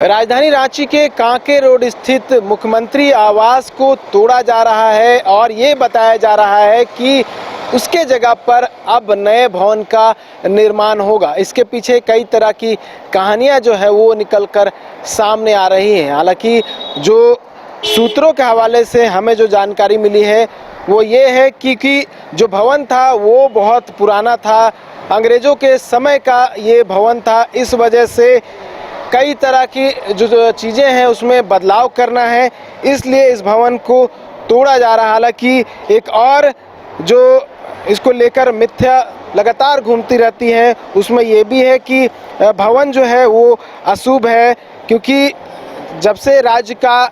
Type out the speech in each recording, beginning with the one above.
राजधानी रांची के कांके रोड स्थित मुख्यमंत्री आवास को तोड़ा जा रहा है और ये बताया जा रहा है कि उसके जगह पर अब नए भवन का निर्माण होगा। इसके पीछे कई तरह की कहानियां जो है वो निकलकर सामने आ रही हैं। हालांकि जो सूत्रों के हवाले से हमें जो जानकारी मिली है वो ये है कि जो भवन था वो बहुत पुराना था, अंग्रेज़ों के समय का ये भवन था। इस वजह से कई तरह की जो चीज़ें हैं उसमें बदलाव करना है, इसलिए इस भवन को तोड़ा जा रहा है। हालांकि एक और जो इसको लेकर मिथ्या लगातार घूमती रहती है उसमें ये भी है कि भवन जो है वो अशुभ है, क्योंकि जब से राज्य का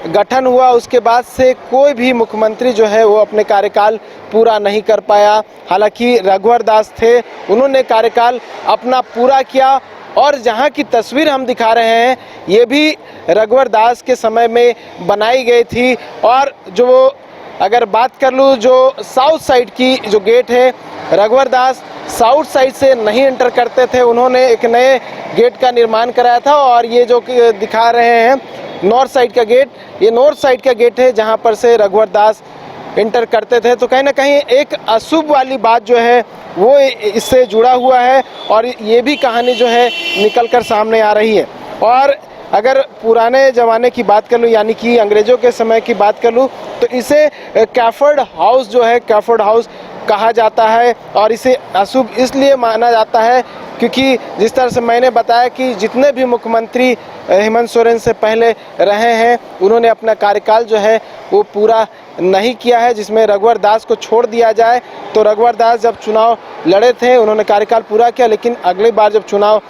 गठन हुआ उसके बाद से कोई भी मुख्यमंत्री जो है वो अपने कार्यकाल पूरा नहीं कर पाया। हालांकि रघुवर दास थे, उन्होंने कार्यकाल अपना पूरा किया और जहां की तस्वीर हम दिखा रहे हैं ये भी रघुवर दास के समय में बनाई गई थी। और जो अगर बात कर लूँ जो साउथ साइड की जो गेट है, रघुवर दास साउथ साइड से नहीं एंटर करते थे, उन्होंने एक नए गेट का निर्माण कराया था। और ये जो दिखा रहे हैं नॉर्थ साइड का गेट, ये नॉर्थ साइड का गेट है जहां पर से रघुवर दास एंटर करते थे। तो कहीं ना कहीं एक अशुभ वाली बात जो है वो इससे जुड़ा हुआ है और ये भी कहानी जो है निकल कर सामने आ रही है। और अगर पुराने ज़माने की बात कर लूँ, यानी कि अंग्रेज़ों के समय की बात कर लूँ, तो इसे कैफर्ड हाउस जो है कैफर्ड हाउस कहा जाता है। और इसे अशुभ इसलिए माना जाता है क्योंकि जिस तरह से मैंने बताया कि जितने भी मुख्यमंत्री हेमंत सोरेन से पहले रहे हैं उन्होंने अपना कार्यकाल जो है वो पूरा नहीं किया है, जिसमें रघुवर दास को छोड़ दिया जाए तो रघुवर दास जब चुनाव लड़े थे उन्होंने कार्यकाल पूरा किया, लेकिन अगली बार जब चुनाव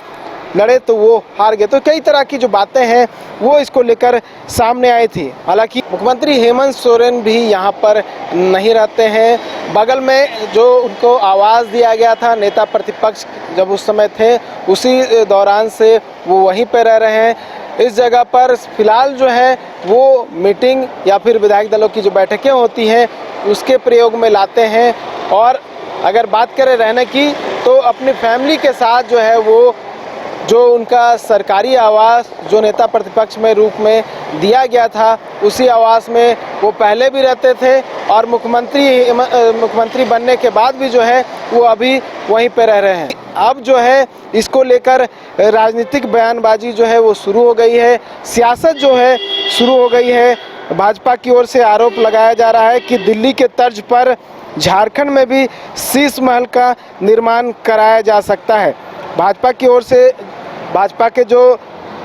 लड़े तो वो हार गए। तो कई तरह की जो बातें हैं वो इसको लेकर सामने आई थी। हालांकि मुख्यमंत्री हेमंत सोरेन भी यहाँ पर नहीं रहते हैं। बगल में जो उनको आवाज़ दिया गया था नेता प्रतिपक्ष जब उस समय थे, उसी दौरान से वो वहीं पर रह रहे हैं। इस जगह पर फिलहाल जो है वो मीटिंग या फिर विधायक दलों की जो बैठकें होती हैं उसके प्रयोग में लाते हैं। और अगर बात करें रहने की तो अपनी फैमिली के साथ जो है वो जो उनका सरकारी आवास जो नेता प्रतिपक्ष में रूप में दिया गया था उसी आवास में वो पहले भी रहते थे और मुख्यमंत्री बनने के बाद भी जो है वो अभी वहीं पे रह रहे हैं। अब जो है इसको लेकर राजनीतिक बयानबाजी जो है वो शुरू हो गई है, सियासत जो है शुरू हो गई है। भाजपा की ओर से आरोप लगाया जा रहा है कि दिल्ली के तर्ज पर झारखंड में भी शीश महल का निर्माण कराया जा सकता है। भाजपा की ओर से भाजपा के जो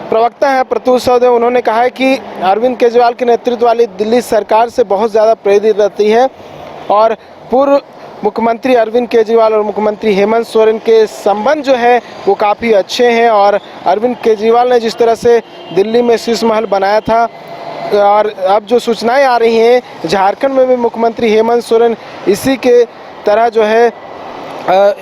प्रवक्ता हैं प्रत्युष चौधरी, उन्होंने कहा है कि अरविंद केजरीवाल के नेतृत्व वाली दिल्ली सरकार से बहुत ज़्यादा प्रेरित रहती है और पूर्व मुख्यमंत्री अरविंद केजरीवाल और मुख्यमंत्री हेमंत सोरेन के संबंध जो है वो काफ़ी अच्छे हैं। और अरविंद केजरीवाल ने जिस तरह से दिल्ली में शीश महल बनाया था और अब जो सूचनाएं आ रही हैं झारखंड में भी मुख्यमंत्री हेमंत सोरेन इसी के तरह जो है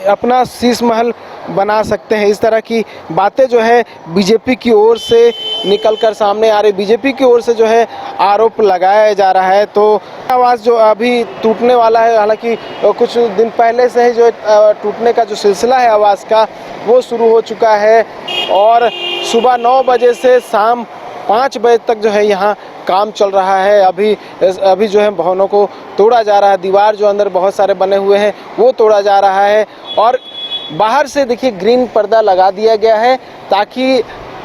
अपना शीश महल बना सकते हैं। इस तरह की बातें जो है बीजेपी की ओर से निकलकर सामने आ रही, बीजेपी की ओर से जो है आरोप लगाया जा रहा है। तो आवास जो अभी टूटने वाला है, हालांकि कुछ दिन पहले से ही जो टूटने का जो सिलसिला है आवास का वो शुरू हो चुका है और सुबह 9 बजे से शाम 5 बजे तक जो है यहाँ काम चल रहा है। अभी जो है भवनों को तोड़ा जा रहा है, दीवार जो अंदर बहुत सारे बने हुए हैं वो तोड़ा जा रहा है और बाहर से देखिए ग्रीन पर्दा लगा दिया गया है ताकि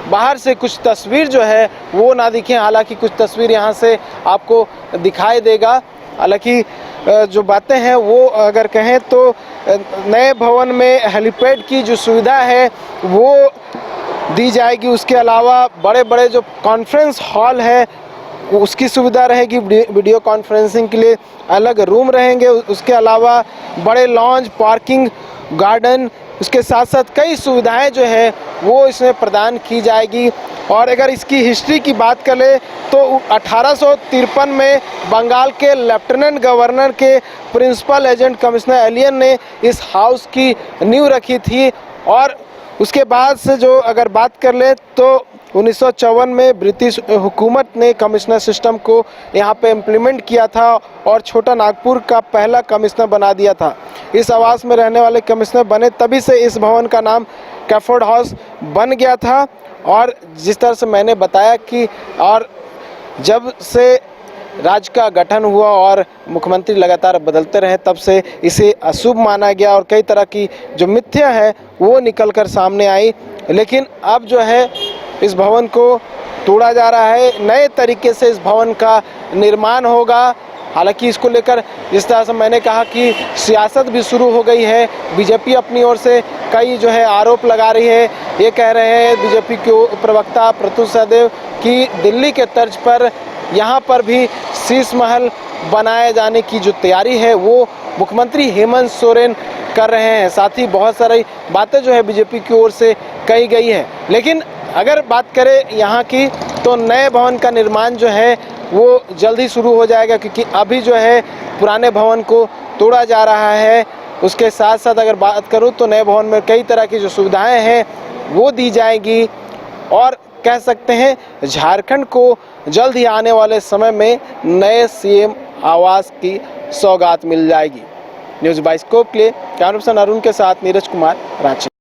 बाहर से कुछ तस्वीर जो है वो ना दिखे। हालांकि कुछ तस्वीर यहाँ से आपको दिखाई देगा। हालांकि जो बातें हैं वो अगर कहें तो नए भवन में हेलीपैड की जो सुविधा है वो दी जाएगी। उसके अलावा बड़े बड़े जो कॉन्फ्रेंस हॉल है उसकी सुविधा रहेगी, वीडियो कॉन्फ्रेंसिंग के लिए अलग रूम रहेंगे। उसके अलावा बड़े लॉन्ज, पार्किंग, गार्डन, उसके साथ साथ कई सुविधाएं जो है वो इसमें प्रदान की जाएगी। और अगर इसकी हिस्ट्री की बात करें तो 1853 में बंगाल के लेफ्टिनेंट गवर्नर के प्रिंसिपल एजेंट कमिश्नर एलियन ने इस हाउस की नींव रखी थी। और उसके बाद से जो अगर बात कर ले तो 1954 में ब्रिटिश हुकूमत ने कमिश्नर सिस्टम को यहाँ पे इम्प्लीमेंट किया था और छोटा नागपुर का पहला कमिश्नर बना दिया था। इस आवास में रहने वाले कमिश्नर बने तभी से इस भवन का नाम कैफर्ड हाउस बन गया था। और जिस तरह से मैंने बताया कि और जब से राज्य का गठन हुआ और मुख्यमंत्री लगातार बदलते रहे, तब से इसे अशुभ माना गया और कई तरह की जो मिथ्या है वो निकल कर सामने आई। लेकिन अब जो है इस भवन को तोड़ा जा रहा है, नए तरीके से इस भवन का निर्माण होगा। हालांकि इसको लेकर जिस तरह से मैंने कहा कि सियासत भी शुरू हो गई है। बीजेपी अपनी ओर से कई जो है आरोप लगा रही है। ये कह रहे हैं बीजेपी के प्रवक्ता प्रत्युष सहदेव कि दिल्ली के तर्ज पर यहाँ पर भी शीश महल बनाए जाने की जो तैयारी है वो मुख्यमंत्री हेमंत सोरेन कर रहे हैं। साथ ही बहुत सारी बातें जो है बीजेपी की ओर से कही गई है। लेकिन अगर बात करें यहाँ की, तो नए भवन का निर्माण जो है वो जल्द ही शुरू हो जाएगा, क्योंकि अभी जो है पुराने भवन को तोड़ा जा रहा है। उसके साथ साथ अगर बात करूँ तो नए भवन में कई तरह की जो सुविधाएं हैं वो दी जाएगी और कह सकते हैं झारखंड को जल्द ही आने वाले समय में नए सीएम आवास की सौगात मिल जाएगी। न्यूज़ बाइस्कोप के लिए कैमरा पर्सन अरुण के साथ नीरज कुमार, रांची।